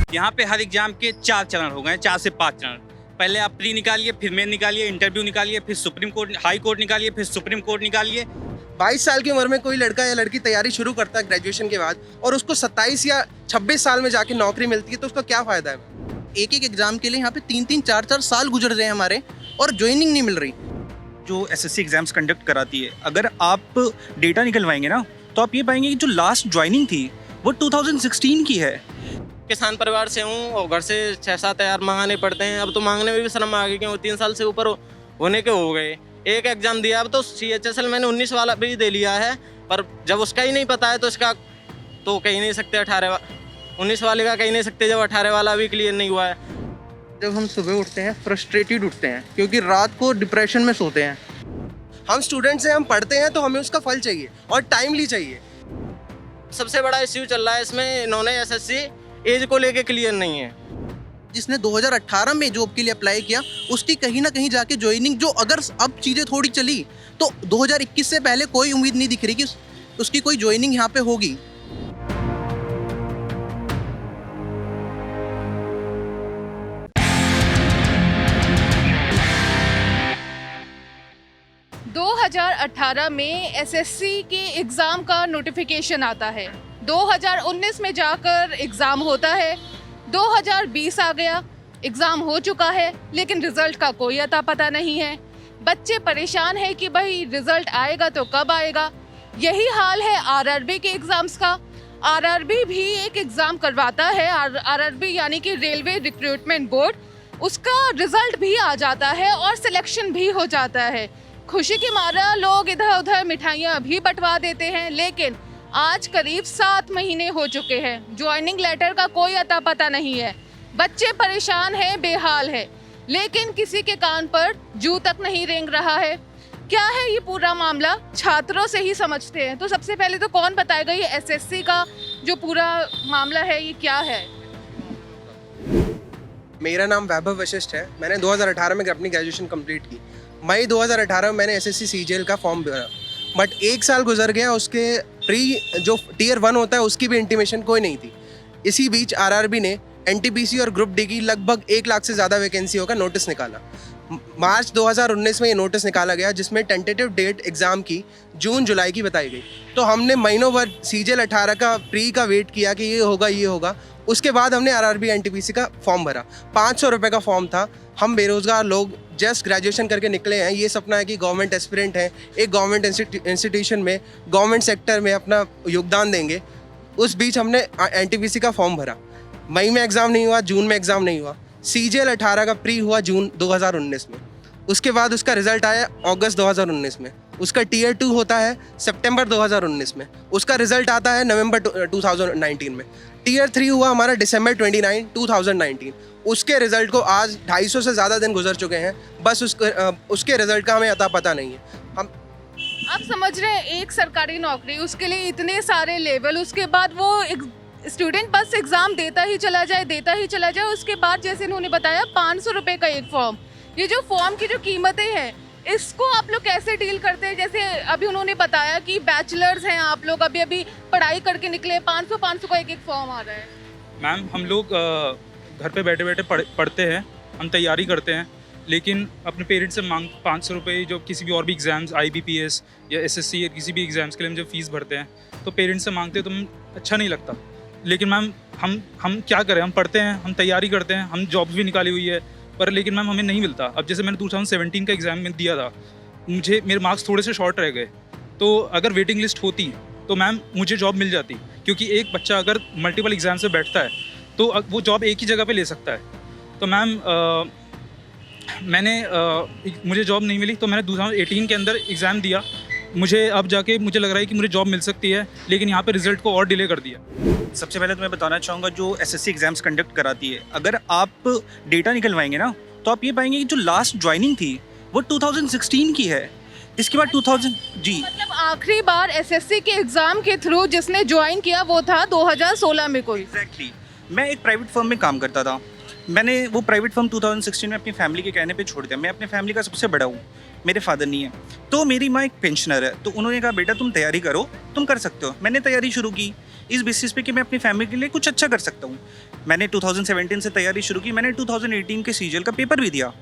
यहाँ पे हर एग्जाम के 4 चरण हो गए, 4 से 5 चरण। पहले आप प्री निकालिए, फिर मेन निकालिए, इंटरव्यू निकालिए, फिर सुप्रीम कोर्ट, हाई कोर्ट निकालिए, फिर सुप्रीम कोर्ट निकालिए। 22 साल की उम्र में कोई लड़का या लड़की तैयारी शुरू करता है ग्रेजुएशन के बाद और उसको 27 या 26 साल में जाके नौकरी मिलती है तो उसका क्या फ़ायदा है? एक एक एग्जाम के लिए यहाँ पे 3-3 4-4 साल गुजर रहे हैं हमारे और ज्वाइनिंग नहीं मिल रही। जो एसएससी एग्जाम्स कंडक्ट कराती है, अगर आप डेटा निकलवाएंगे ना तो आप ये पाएंगे कि जो लास्ट ज्वाइनिंग थी वो 2016 की है। किसान परिवार से हूँ और घर से 6-7 हज़ार मांगाने पड़ते हैं। अब तो मांगने में भी शर्म आ गई क्यों 3 साल से ऊपर होने के हो गए। एक एग्ज़ाम दिया, अब तो CHSL मैंने 19 वाला भी दे लिया है, पर जब उसका ही नहीं पता है तो इसका तो कह ही नहीं सकते। 19 वाले का कह नहीं सकते जब 18 वाला भी क्लियर नहीं हुआ है। जब हम सुबह उठते हैं फ्रस्ट्रेटेड उठते हैं क्योंकि रात को डिप्रेशन में सोते हैं। हम स्टूडेंट्स हैं, हम पढ़ते हैं तो हमें उसका फल चाहिए और टाइमली चाहिए। सबसे बड़ा इश्यू चल रहा है इसमें, इन्होंने SSC एज को लेके क्लियर नहीं है। जिसने 2018 में जॉब के लिए अप्लाई किया उसकी कहीं ना कहीं जाके ज्वाइनिंग, जो अगर अब चीज़ें थोड़ी चली तो 2021 से पहले कोई उम्मीद नहीं दिख रही कि उसकी कोई ज्वाइनिंग यहाँ पे होगी। दो 2018 में एसएससी के एग्ज़ाम का नोटिफिकेशन आता है। 2019 में जाकर एग्ज़ाम होता है। 2020 आ गया, एग्ज़ाम हो चुका है लेकिन रिज़ल्ट का कोई अता पता नहीं है। बच्चे परेशान हैं कि भाई रिज़ल्ट आएगा तो कब आएगा। यही हाल है आरआरबी के एग्ज़ाम्स का। आरआरबी भी एक एग्ज़ाम करवाता है, आरआरबी यानी कि रेलवे रिक्रूटमेंट बोर्ड। उसका रिज़ल्ट भी आ जाता है और सिलेक्शन भी हो जाता है। खुशी के मारा लोग इधर उधर मिठाइयाँ भी बंटवा देते हैं, लेकिन आज करीब 7 महीने हो चुके हैं, ज्वाइनिंग लेटर का कोई अता पता नहीं है। बच्चे परेशान हैं, बेहाल है, लेकिन किसी के कान पर जू तक नहीं रेंग रहा है। क्या है ये पूरा मामला, छात्रों से ही समझते हैं। तो सबसे पहले तो कौन बताएगा ये एसएससी का जो पूरा मामला है ये क्या है? मेरा नाम वैभव वशिष्ठ है। मैंने 2018 में अपनी ग्रेजुएशन कंप्लीट की। मई 2018 में मैंने एसएससी सीजीएल का फॉर्म भरा, बट 1 साल गुजर गया, उसके प्री जो टियर 1 होता है उसकी भी इंटीमेशन कोई नहीं थी। इसी बीच आरआरबी ने एनटीपीसी और ग्रुप डी की लगभग 1 लाख से ज़्यादा वैकेंसियों का नोटिस निकाला। मार्च 2019 में ये नोटिस निकाला गया जिसमें टेंटेटिव डेट एग्ज़ाम की जून जुलाई की बताई गई। तो हमने महीनों भर सीजीएल 18 का प्री का वेट किया कि ये होगा। उसके बाद हमने आरआरबी एनटीपीसी का फॉर्म भरा। 500 रुपये का फॉर्म था। हम बेरोज़गार लोग जस्ट ग्रेजुएशन करके निकले हैं। ये सपना है कि गवर्नमेंट एस्पिरेंट हैं, एक गवर्नमेंट इंस्टीट्यूशन में गवर्नमेंट सेक्टर में अपना योगदान देंगे। उस बीच हमने एनटीपीसी का फॉर्म भरा। मई में एग्ज़ाम नहीं हुआ, जून में एग्ज़ाम नहीं हुआ। सीजीएल 18 का प्री हुआ जून 2019 में। उसके बाद उसका रिज़ल्ट आया अगस्त 2019 में। उसका टियर 2 होता है सितंबर 2019 में। उसका रिज़ल्ट आता है नवंबर 2019 में। टियर 3 हुआ हमारा दिसंबर 29, 2019। उसके रिज़ल्ट को आज 250 से ज़्यादा दिन गुजर चुके हैं, बस उसके रिज़ल्ट का हमें अता पता नहीं है। हम आप समझ रहे हैं, एक सरकारी नौकरी, उसके लिए इतने सारे लेवल, उसके बाद वो स्टूडेंट बस एग्ज़ाम देता ही चला जाए। उसके बाद जैसे इन्होंने बताया 500 रुपये का एक फॉर्म। ये जो फॉर्म की जो कीमतें हैं, इसको आप लोग कैसे डील करते हैं? जैसे अभी उन्होंने बताया कि बैचलर्स हैं आप लोग, अभी पढ़ाई करके निकले, 500 का एक फॉर्म आ रहा है। मैम हम लोग घर पे बैठे बैठे पढ़ते हैं, हम तैयारी करते हैं, लेकिन अपने पेरेंट्स से मांग 500 रुपये जो किसी भी और भी एग्ज़ाम्स IBPS या SSC या किसी भी एग्ज़ाम्स के लिए हम जब फ़ीस भरते हैं तो पेरेंट्स से मांगते हैं तो अच्छा नहीं लगता। लेकिन मैम हम क्या करें, हम पढ़ते हैं, हम तैयारी करते हैं, हम जॉब्स भी निकाली हुई है, पर लेकिन मैम हमें नहीं मिलता। अब जैसे मैंने 2017 का एग्ज़ाम में दिया था, मेरे मार्क्स थोड़े से शॉर्ट रह गए, तो अगर वेटिंग लिस्ट होती तो मैम मुझे जॉब मिल जाती, क्योंकि एक बच्चा अगर मल्टीपल एग्ज़ाम से बैठता है तो वो जॉब एक ही जगह पे ले सकता है। तो मैम मुझे जॉब नहीं मिली, तो मैंने 2018 के अंदर एग्ज़ाम दिया। मुझे अब जाके मुझे लग रहा है कि मुझे जॉब मिल सकती है, लेकिन यहाँ पे रिज़ल्ट को और डिले कर दिया। सबसे पहले तो मैं बताना चाहूँगा, जो एसएससी एग्जाम्स कंडक्ट कराती है, अगर आप डेटा निकलवाएंगे ना तो आप ये पाएंगे कि जो लास्ट ज्वाइनिंग थी वो 2016 की है। इसके बाद 2000 जी, मतलब आखिरी बार एसएससी के एग्ज़ाम के थ्रू जिसने ज्वाइन किया वो था 2016 में कोई। एग्जैक्टली। मैं एक प्राइवेट फर्म में काम करता था। मैंने वो प्राइवेट फर्म 2016 में अपनी फैमिली के कहने पे छोड़ दिया। मैं अपने फैमिली का सबसे बड़ा हूँ, मेरे फादर नहीं है, तो मेरी माँ एक पेंशनर है। तो उन्होंने कहा बेटा तुम तैयारी करो, तुम कर सकते हो। मैंने तैयारी शुरू की। इस बेसिस पे कि मैं अपनी फैमिली के लिए कुछ अच्छा कर सकता हूँ। मैंने 2017 से तैयारी शुरू की, मैंने 2018 के सीजीएल का पेपर भी दिया,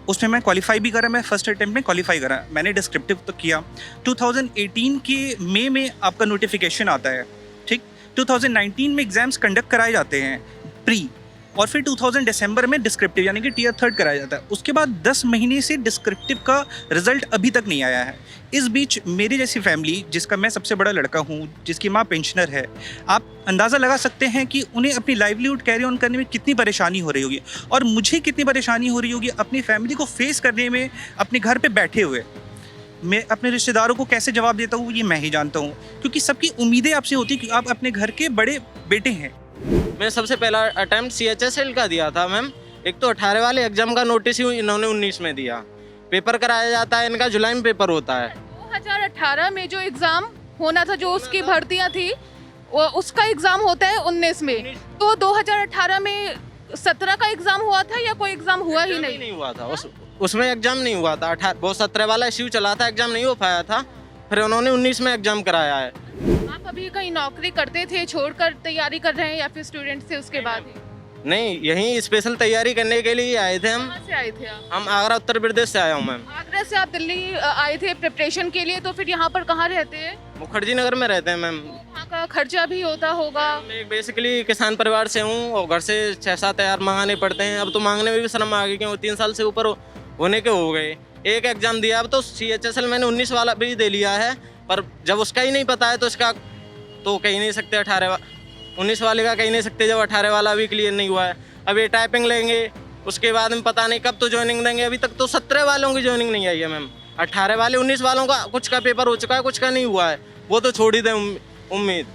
उसमें मैं क्वालिफाई भी करा, मैं फर्स्ट अटेम्प्ट में क्वालिफाई करा, मैंने डिस्क्रिप्टिव तो किया। 2018 के मई में आपका नोटिफिकेशन आता है, ठीक। 2019 में एग्ज़ाम्स कंडक्ट कराए जाते हैं प्री, और फिर 2000 दिसंबर में डिस्क्रिप्टिव यानी कि टियर 3 कराया जाता है। उसके बाद 10 महीने से डिस्क्रिप्टिव का रिजल्ट अभी तक नहीं आया है। इस बीच मेरी जैसी फैमिली, जिसका मैं सबसे बड़ा लड़का हूँ, जिसकी माँ पेंशनर है, आप अंदाज़ा लगा सकते हैं कि उन्हें अपनी लाइवलीहुड कैरी ऑन करने में कितनी परेशानी हो रही होगी, और मुझे कितनी परेशानी हो रही होगी अपनी फैमिली को फेस करने में अपने घर पे बैठे हुए। मैं अपने रिश्तेदारों को कैसे जवाब देता हूँ ये मैं ही जानता हूँ, क्योंकि सबकी उम्मीदें आपसे होती कि आप अपने घर के बड़े बेटे हैं। मैं सबसे पहला अटैम्प्ट CHSL का दिया था मैम। एक तो 18 वाले एग्जाम का नोटिस ही इन्होंने 19 में दिया। पेपर कराया जाता है इनका जुलाई में पेपर होता है। 2018 में जो एग्जाम होना था, जो उसकी भर्तियां थी, उसका एग्जाम होता है 19 में। तो 2018 में 17 का एग्जाम हुआ था या कोई एग्जाम हुआ ही नहीं हुआ था उसमें एग्जाम नहीं हुआ था। वो 17 वाला इश्यू चला था, एग्जाम नहीं हो पाया था, फिर उन्होंने 19 में एग्जाम कराया है। आप अभी कहीं नौकरी करते थे, छोड़कर तैयारी कर रहे हैं, या फिर स्टूडेंट थे उसके बाद ही? नहीं, यहीं स्पेशल तैयारी करने के लिए आए थे हम। कहाँ से आए थे आप? हम आगरा उत्तर प्रदेश से आया हूँ मैम। आगरा से आप दिल्ली आए थे प्रिपरेशन के लिए, तो फिर यहाँ पर कहाँ रहते हैं? मुखर्जी नगर में रहते हैं मैम। वहाँ का खर्चा भी होता होगा। मैं बेसिकली किसान परिवार से हूँ और घर से 6-7 तैयार मंगाने पड़ते हैं। अब तो मांगने में भी शर्म आ गई, क्यों 3 साल से ऊपर होने के हो गए। एक एग्जाम दिया, अब तो CHSL मैंने 19 वाला भी दे लिया है, पर जब उसका ही नहीं पता है तो इसका तो कहीं नहीं सकते। 19 वाले का कहीं नहीं सकते जब 18 वाला भी क्लियर नहीं हुआ है। अब ये टाइपिंग लेंगे, उसके बाद में पता नहीं कब तो ज्वाइनिंग देंगे। अभी तक तो 17 वालों की ज्वाइनिंग नहीं आई है मैम। 18 वाले 19 वालों का कुछ का पेपर हो चुका है, कुछ का नहीं हुआ है, वो तो छोड़ ही दें उम्मीद।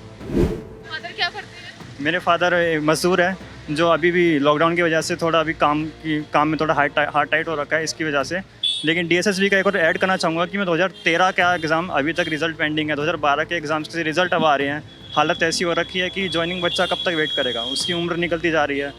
फादर क्या करते हैं? मेरे फादर मजदूर है, जो अभी भी लॉकडाउन की वजह से थोड़ा अभी काम में थोड़ा हार्ड टाइट हो रखा है, इसकी वजह से। लेकिन DSSB का एक और ऐड करना चाहूँगा कि मैं 2013 का एग्ज़ाम अभी तक रिज़ल्ट पेंडिंग है। 2012 के एग्ज़ाम्स के रिज़ल्ट अब आ रहे हैं। हालत ऐसी हो रखी है कि ज्वाइनिंग बच्चा कब तक वेट करेगा, उसकी उम्र निकलती जा रही है।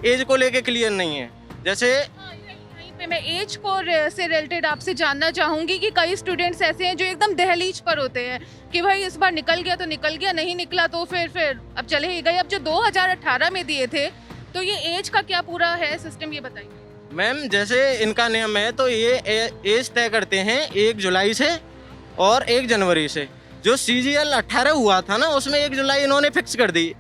एज को लेके क्लियर नहीं है। जैसे यहीं पे मैं एज को से रिलेटेड आपसे जानना चाहूँगी कि कई स्टूडेंट्स ऐसे हैं जो एकदम दहलीज पर होते हैं कि भाई इस बार निकल गया तो निकल गया, नहीं निकला तो फिर अब चले ही गए। अब जो 2018 में दिए थे, तो ये एज का क्या पूरा है सिस्टम, ये बताइए। मैम जैसे इनका नियम है तो ये एज तय करते हैं 1 जुलाई से और 1 जनवरी से। जो CGL 18 हुआ था ना, उसमें 1 जुलाई इन्होंने फिक्स कर दी,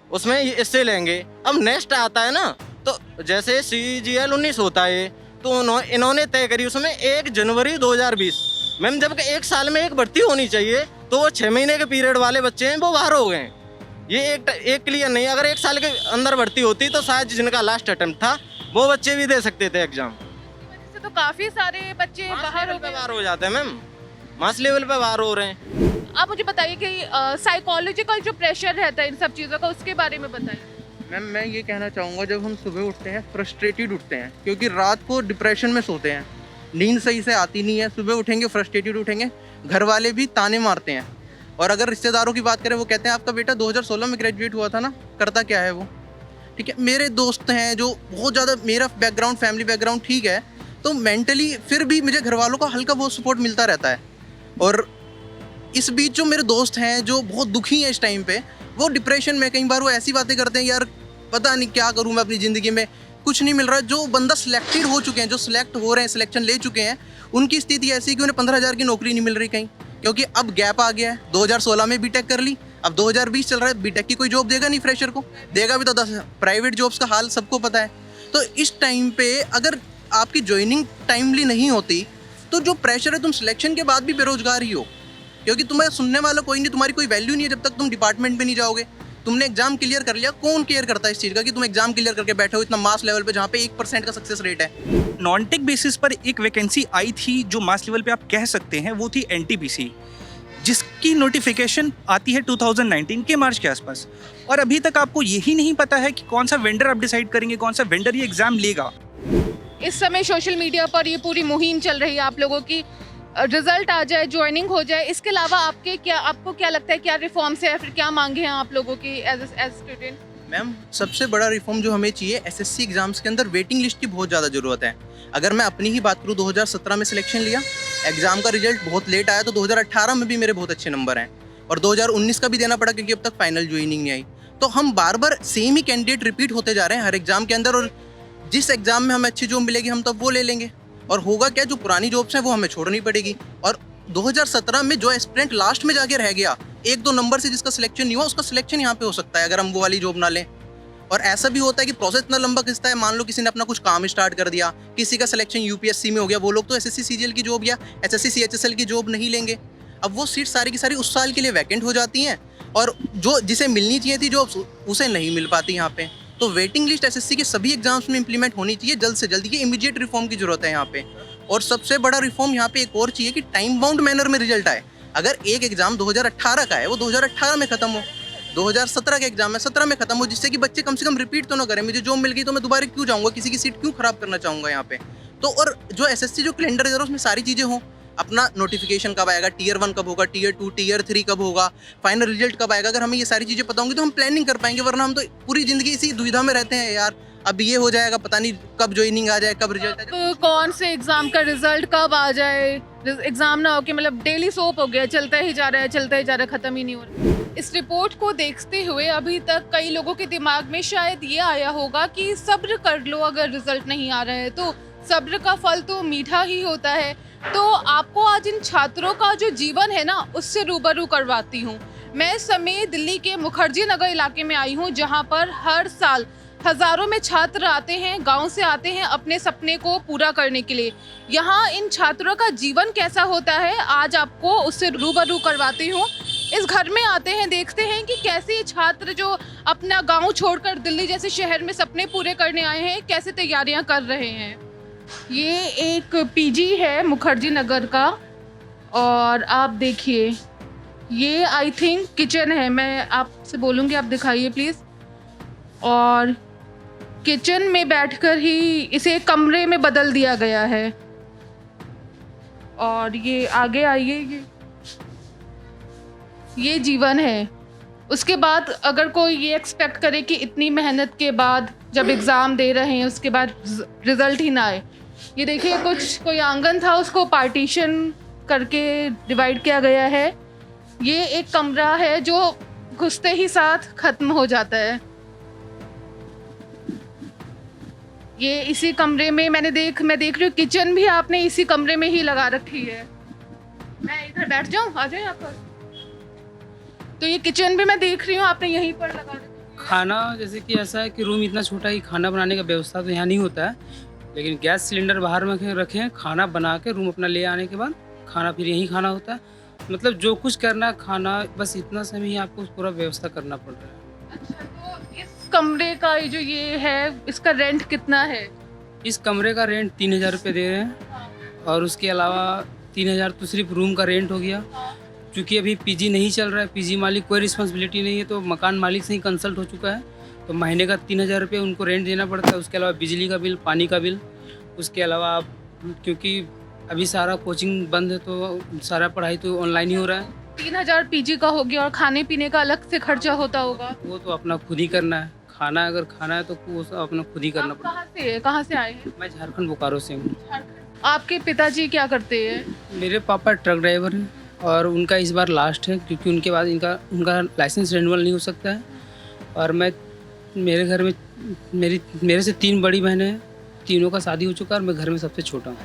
उसमें इससे लेंगे। अब नेक्स्ट आता है ना, तो जैसे CGL 19 होता है तो इन्होंने तय करी उसमें 1 जनवरी 2020। मैम जब एक साल में एक भर्ती होनी चाहिए, तो वो 6 महीने के पीरियड वाले बच्चे हैं वो बाहर हो गए। ये एक क्लियर नहीं। अगर एक साल के अंदर भर्ती होती तो शायद जिनका लास्ट अटेम्प्ट था वो बच्चे भी दे सकते थे एग्जाम। वजह से तो काफी सारे बच्चे बाहर हो जाते हैं मैम, मास लेवल पे बाहर हो रहे हैं। आप मुझे बताइए कि साइकोलॉजिकल जो प्रेशर रहता है इन सब चीज़ों का, उसके बारे में बताइए। मैम मैं ये कहना चाहूँगा, जब हम सुबह उठते हैं फ्रस्ट्रेटेड उठते हैं, क्योंकि रात को डिप्रेशन में सोते हैं, नींद सही से आती नहीं है, सुबह उठेंगे फ्रस्ट्रेटेड उठेंगे, घर वाले भी ताने मारते हैं। और अगर रिश्तेदारों की बात करें, वो कहते हैं आपका बेटा 2016 में ग्रेजुएट हुआ था ना, करता क्या है वो। ठीक है, मेरे दोस्त हैं जो बहुत ज़्यादा, मेरा बैकग्राउंड फैमिली बैकग्राउंड ठीक है, तो मेंटली फिर भी मुझे घर वालों का हल्का बहुत सपोर्ट मिलता रहता है। और इस बीच जो मेरे दोस्त हैं जो बहुत दुखी हैं इस टाइम पे, वो डिप्रेशन में, कई बार वो ऐसी बातें करते हैं, यार पता नहीं क्या करूँ मैं अपनी ज़िंदगी में, कुछ नहीं मिल रहा है। जो बंदा सिलेक्टेड हो चुके हैं, जो सिलेक्ट हो रहे हैं, सिलेक्शन ले चुके हैं, उनकी स्थिति ऐसी है कि उन्हें 15,000 की नौकरी नहीं मिल रही कहीं, क्योंकि अब गैप आ गया है। 2016 में बीटेक कर ली, अब 2020 चल रहा है, बीटेक की कोई जॉब देगा नहीं फ्रेशर को, देगा भी तो 10। प्राइवेट जॉब्स का हाल सबको पता है। तो इस टाइम पे अगर आपकी ज्वाइनिंग टाइमली नहीं होती, तो जो प्रेशर है, तुम सिलेक्शन के बाद भी बेरोजगार ही हो, क्योंकि तुम्हें सुनने वाला कोई नहीं, तुम्हारी कोई वैल्यू नहीं है जब तक तुम डिपार्टमेंट में नहीं जाओगे। तुमने एग्जाम क्लियर कर लिया, कौन केयर करता है इस चीज़ का कि तुम एग्जाम क्लियर करके बैठे हो इतना मास लेवल पे, जहाँ पे 1% का सक्सेस रेट है। नॉन टेक बेसिस पर एक वैकेंसी आई थी जो मास लेवल पे आप कह सकते हैं, वो थी NTPC, जिसकी नोटिफिकेशन आती है 2019 के मार्च के आसपास, और अभी तक आपको यही नहीं पता है कि कौन सा वेंडर आप डिसाइड करेंगे, कौन सा वेंडर ये एग्जाम लेगा। इस समय सोशल मीडिया पर ये पूरी मुहिम चल रही है आप लोगों की, रिजल्ट आ जाए, ज्वाइनिंग हो जाए। इसके अलावा आपको क्या लगता है, क्या रिफॉर्म्स है या फिर क्या मांगे हैं आप लोगों की एज स्टूडेंट? मैम सबसे बड़ा रिफॉर्म जो हमें चाहिए, SSC एग्जाम्स के अंदर वेटिंग लिस्ट की बहुत ज़्यादा ज़रूरत है। अगर मैं अपनी ही बात करूँ, 2017 में सिलेक्शन लिया, एग्ज़ाम का रिजल्ट बहुत लेट आया, तो 2018 में भी मेरे बहुत अच्छे नंबर हैं। और 2019 का भी देना पड़ा क्योंकि अब तक फाइनल ज्वाइनिंग नहीं आई। तो हम बार बार सेम ही कैंडिडेट रिपीट होते जा रहे हैं हर एग्जाम के अंदर, और जिस एग्जाम में हमें अच्छी जॉब मिलेगी हम तब वो ले लेंगे, और होगा क्या, जो पुरानी जॉब्स हैं वो हमें छोड़नी पड़ेगी। और 2017 में जो एस्पिरेंट लास्ट में जाके रह गया, 1-2 नंबर से जिसका सिलेक्शन नहीं हुआ, उसका सिलेक्शन यहाँ पे हो सकता है अगर हम वो वाली जॉब ना लें। और ऐसा भी होता है कि प्रोसेस इतना लंबा खिंचता है, मान लो किसी ने अपना कुछ काम स्टार्ट कर दिया, किसी का सिलेक्शन यूपीएससी में हो गया, वो लोग तो एसएससी सीजीएल की जॉब या एसएससी सीएचएसएल की जॉब नहीं लेंगे। अब वो सीट सारी की सारी उस साल के लिए वैकेंट हो जाती हैं, और जो जिसे मिलनी चाहिए थी जॉब उसे नहीं मिल पाती यहाँ पे। तो वेटिंग लिस्ट एसएससी के सभी एग्जाम्स में इंप्लीमेंट होनी चाहिए जल्द से जल्द। ये इमीडिएट रिफॉर्म की जरूरत है यहाँ पे। और सबसे बड़ा रिफॉर्म यहाँ पे एक और चाहिए कि टाइम बाउंड मैनर में रिजल्ट आए। अगर एक एग्जाम 2018 का है वो 2018 में खत्म हो, 2017 का एग्जाम है 17 में खत्म हो, जिससे कि बच्चे कम से कम रिपीट तो ना करें। मुझे जॉब मिल गई तो मैं दोबारा क्यों जाऊँगा, किसी की सीट क्यों खराब करना चाहूँगा यहाँ पे। तो और जो एसएससी जो कैलेंडर है उसमें सारी चीज़ें हों, अपना नोटिफिकेशन कब आएगा, टियर 1 कब होगा, टियर 2 टियर 3 कब होगा, फाइनल रिजल्ट कब आएगा। अगर हमें ये सारी चीज़ें पता होंगी तो हम प्लानिंग कर पाएंगे, वरना हम तो पूरी ज़िंदगी इसी दुविधा में रहते हैं यार, अब ये हो जाएगा, पता नहीं कब ज्वाइनिंग आ जाए, कब रिजल्ट आ जाए। तो कौन से एग्जाम का रिजल्ट कब आ जाए, एग्जाम ना हो कि मतलब डेली सोप हो गया, चलता ही जा रहा है, चलता ही जा रहा है, खत्म ही नहीं हो रहा। इस रिपोर्ट को देखते हुए अभी तक कई लोगों के दिमाग में शायद ये आया होगा कि सब्र कर लो, अगर रिजल्ट नहीं आ रहा है तो सब्र का फल तो मीठा ही होता है। तो आपको आज इन छात्रों का जो जीवन है ना, उससे रूबरू करवाती हूँ। मैं इस समय दिल्ली के मुखर्जी नगर इलाके में आई हूँ, जहाँ पर हर साल हजारों में छात्र आते हैं, गांव से आते हैं अपने सपने को पूरा करने के लिए। यहाँ इन छात्रों का जीवन कैसा होता है, आज आपको उससे रूबरू करवाती हूँ। इस घर में आते हैं, देखते हैं कि कैसे ये छात्र जो अपना गांव छोड़कर दिल्ली जैसे शहर में सपने पूरे करने आए हैं, कैसे तैयारियां कर रहे हैं। ये एक पीजी है मुखर्जी नगर का, और आप देखिए ये आई थिंक किचन है। मैं आपसे बोलूँगी आप दिखाइए प्लीज़। और किचन में बैठकर ही इसे कमरे में बदल दिया गया है। और ये आगे आइए, ये जीवन है। उसके बाद अगर कोई ये एक्सपेक्ट करे कि इतनी मेहनत के बाद जब एग्ज़ाम दे रहे हैं उसके बाद रिज़ल्ट ही ना आए। ये देखिए कुछ कोई आंगन था, उसको पार्टीशन करके डिवाइड किया गया है। ये एक कमरा है जो घुसते ही साथ ख़त्म हो जाता है। ये इसी कमरे में मैं देख रही हूँ किचन भी आपने इसी कमरे में ही लगा रखी है। मैं इधर बैठ जाऊँ, आ जाए यहाँ पर। तो ये किचन भी मैं देख रही हूँ आपने यहीं पर लगा रखी है। खाना जैसे कि ऐसा है कि रूम इतना छोटा है कि खाना बनाने का व्यवस्था तो यहाँ नहीं होता है, लेकिन गैस सिलेंडर बाहर में रखे हैं, खाना बना के रूम अपना ले आने के बाद खाना फिर यहीं खाना होता है। मतलब जो कुछ करना खाना, बस इतना समय ही आपको पूरा व्यवस्था करना पड़ रहा है। अच्छा, तो इस कमरे का जो ये है इसका रेंट कितना है? इस कमरे का रेंट 3000 रुपये दे रहे हैं, और उसके अलावा 3000 तो सिर्फ रूम का रेंट हो गया। क्योंकि अभी पीजी नहीं चल रहा है, पीजी मालिक कोई रिस्पॉन्सिबिलिटी नहीं है, तो मकान मालिक से ही कंसल्ट हो चुका है, तो महीने का 3000 रुपये उनको रेंट देना पड़ता है। उसके अलावा बिजली का बिल, पानी का बिल, उसके अलावा क्योंकि अभी सारा कोचिंग बंद है तो सारा पढ़ाई तो ऑनलाइन ही हो रहा है। 3000 पीजी का हो गया, और खाने पीने का अलग से खर्चा होता होगा। वो तो अपना खुद ही करना है। खाना अगर खाना है तो वो सब अपना खुद ही करना आप पड़ता कहाँ से आए हैं? है। मैं झारखंड बोकारो से हूँ। आपके पिताजी क्या करते हैं? मेरे पापा ट्रक ड्राइवर हैं, और उनका इस बार लास्ट है क्योंकि उनके बाद उनका लाइसेंस रिन्यूअल नहीं हो सकता है। और मेरे घर में मेरे से 3 बड़ी बहनें हैं, तीनों का शादी हो चुका है, और मैं घर में सबसे छोटा हूँ।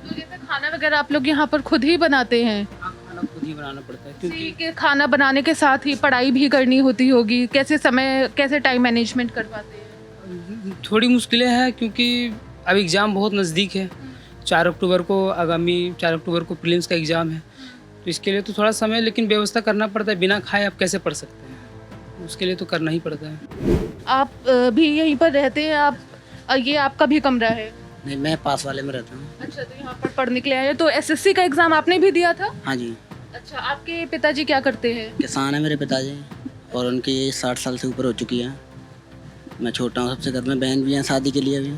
तो जैसे खाना वगैरह आप लोग यहाँ पर खुद ही बनाते हैं? खाना खुद ही बनाना पड़ता है क्योंकि कि खाना बनाने के साथ ही पढ़ाई भी करनी होती होगी। कैसे टाइम मैनेजमेंट कर पाते हैं? थोड़ी मुश्किलें हैं क्योंकि अब एग्ज़ाम बहुत नज़दीक है। 4 अक्टूबर को आगामी 4 अक्टूबर को प्रीलिम्स का एग्ज़ाम है, तो इसके लिए तो थोड़ा समय, लेकिन व्यवस्था करना पड़ता है। बिना खाए आप कैसे पढ़ सकते हैं, उसके लिए तो करना ही पड़ता है। आप भी यहीं पर रहते हैं? ये आपका भी कमरा है? नहीं, मैं पास वाले में रहता हूँ। अच्छा, तो यहाँ पर पढ़ने के लिए आए हैं। तो एसएससी का एग्ज़ाम आपने भी दिया था? हाँ जी। अच्छा, आपके पिताजी क्या करते हैं? किसान है मेरे पिताजी, और उनकी एज 60 साल से ऊपर हो चुकी है। मैं छोटा हूँ सबसे, घर में बहन भी हैं शादी के लिए भी।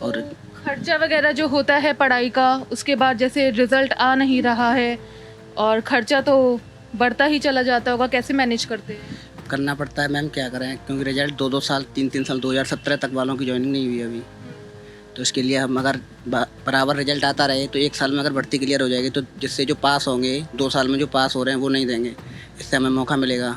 और खर्चा वगैरह जो होता है पढ़ाई का, उसके बाद जैसे रिजल्ट आ नहीं रहा है और खर्चा तो बढ़ता ही चला जाता होगा, कैसे मैनेज करते हैं? करना पड़ता है मैम, क्या करें, क्योंकि रिजल्ट 2-2 साल 3-3 साल 2017 तक वालों की ज्वाइनिंग नहीं हुई अभी। तो इसके लिए हम अगर बराबर रिजल्ट आता रहे तो 1 साल में अगर भर्ती क्लियर हो जाएगी, तो जिससे जो पास होंगे 2 साल में जो पास हो रहे हैं वो नहीं देंगे। इससे हमें मौका मिलेगा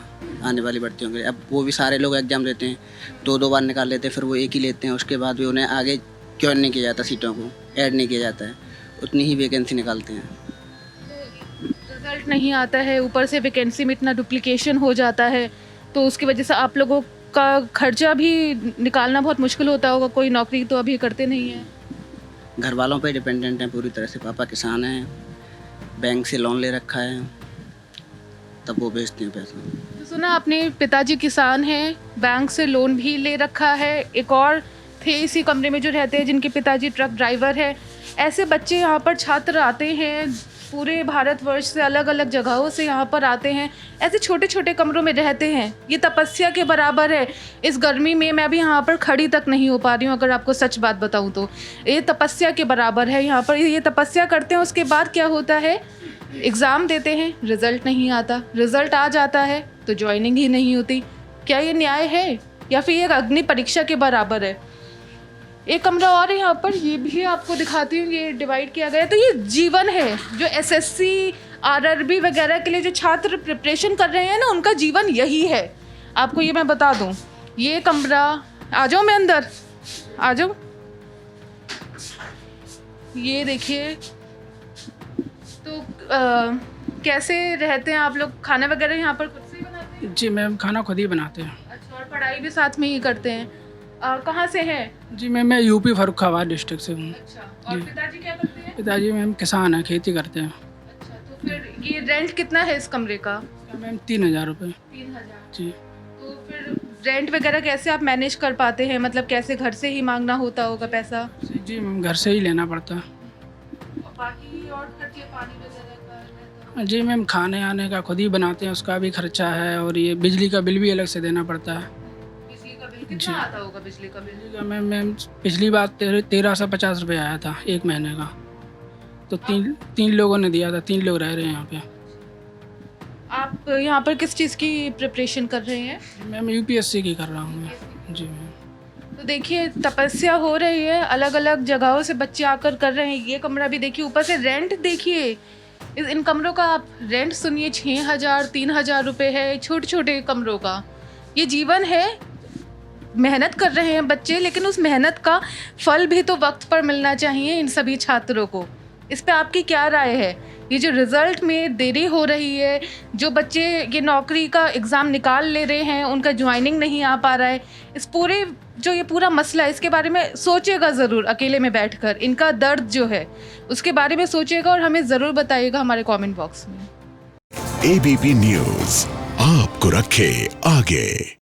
आने वाली भर्तियों के लिए। अब वो भी सारे लोग एग्ज़ाम देते हैं, 2-2 बार निकाल लेते हैं, फिर वो एक ही लेते हैं, उसके बाद भी उन्हें आगे ज्वाइन नहीं किया जाता, सीटों को ऐड नहीं किया जाता है, उतनी ही वैकेंसी निकालते हैं। रिजल्ट नहीं आता है, ऊपर से वैकेंसी में इतना डुप्लीकेशन हो जाता है, तो उसकी वजह से आप लोगों का खर्चा भी निकालना बहुत मुश्किल होता होगा। कोई नौकरी तो अभी करते नहीं है। घर वालों पे डिपेंडेंट हैं पूरी तरह से। पापा किसान हैं, बैंक से लोन ले रखा है, तब वो बेचते हैं पैसा। तो सुना आपने, पिताजी किसान हैं, बैंक से लोन भी ले रखा है। एक और थे इसी कमरे में जो रहते हैं जिनके पिताजी ट्रक ड्राइवर है। ऐसे बच्चे यहाँ पर छात्र आते हैं, पूरे भारतवर्ष से अलग अलग जगहों से यहाँ पर आते हैं, ऐसे छोटे छोटे कमरों में रहते हैं। ये तपस्या के बराबर है। इस गर्मी में मैं भी यहाँ पर खड़ी तक नहीं हो पा रही हूँ, अगर आपको सच बात बताऊँ तो। ये तपस्या के बराबर है। यहाँ पर ये तपस्या करते हैं, उसके बाद क्या होता है, एग्ज़ाम देते हैं, रिज़ल्ट नहीं आता। रिज़ल्ट आ जाता है तो ज्वाइनिंग ही नहीं होती। क्या ये न्याय है या फिर ये अग्नि परीक्षा के बराबर है? एक कमरा और है यहाँ पर, ये भी आपको दिखाती हूँ, ये डिवाइड किया गया है। तो ये जीवन है जो एसएससी आरआरबी वगैरह के लिए जो छात्र प्रिपरेशन कर रहे हैं ना, उनका जीवन यही है। आपको ये मैं बता दूँ। ये कमरा, आ जाओ मैं अंदर, आ जाओ। ये देखिए, तो कैसे रहते हैं आप लोग? खाना वगैरह यहाँ पर खुद से ही बनाते हैं? जी मैम, खाना खुद ही बनाते हैं। अच्छा, और पढ़ाई भी साथ में ही करते हैं? कहाँ से हैं? जी मैम, मैं यूपी फर्रुखाबाद डिस्ट्रिक्ट से हूँ। अच्छा, और जी। पिताजी क्या करते हैं? पिताजी मैम किसान हैं, खेती करते हैं। अच्छा, तो फिर ये रेंट कितना है इस कमरे का? मैम 3000 रुपये। 3000। जी। तो फिर रेंट वगैरह कैसे आप मैनेज कर पाते हैं? मतलब कैसे घर से ही मांगना होता होगा पैसा? जी मैम, घर से ही लेना पड़ता है। और बाकी और खर्चे पानी वगैरह का रहता है? जी मैम, खाने आने का खुद ही बनाते हैं, उसका भी खर्चा है, और ये बिजली का बिल भी अलग से देना पड़ता है। बिजली का बिल जी। कितना आता होगा? बिजली का बिल? बिजली का मैम पिछली बार 1350 रुपये आया था एक महीने का। तो तीन लोगों ने दिया था, 3 लोग रह रहे हैं यहाँ पे। आप यहाँ पर किस चीज़ की प्रिपरेशन कर रहे हैं? मैम यूपीएससी की कर रहा हूँ मैं। जी मैम। तो देखिए, तपस्या हो रही है, अलग अलग जगहों से बच्चे आकर कर रहे हैं। ये कमरा भी देखिए, ऊपर से रेंट देखिए। इन कमरों का आप रेंट सुनिए, 6000 3000 रुपये है छोटे छोटे कमरों का। ये जीवन है। मेहनत कर रहे हैं बच्चे, लेकिन उस मेहनत का फल भी तो वक्त पर मिलना चाहिए इन सभी छात्रों को। इस पे आपकी क्या राय है? ये जो रिज़ल्ट में देरी हो रही है, जो बच्चे ये नौकरी का एग्ज़ाम निकाल ले रहे हैं, उनका ज्वाइनिंग नहीं आ पा रहा है, इस पूरे जो ये पूरा मसला है, इसके बारे में सोचिएगा ज़रूर अकेले में बैठकर। इनका दर्द जो है उसके बारे में सोचिएगा और हमें ज़रूर बताइएगा हमारे कमेंट बॉक्स में। ABP न्यूज़ आपको रखे आगे।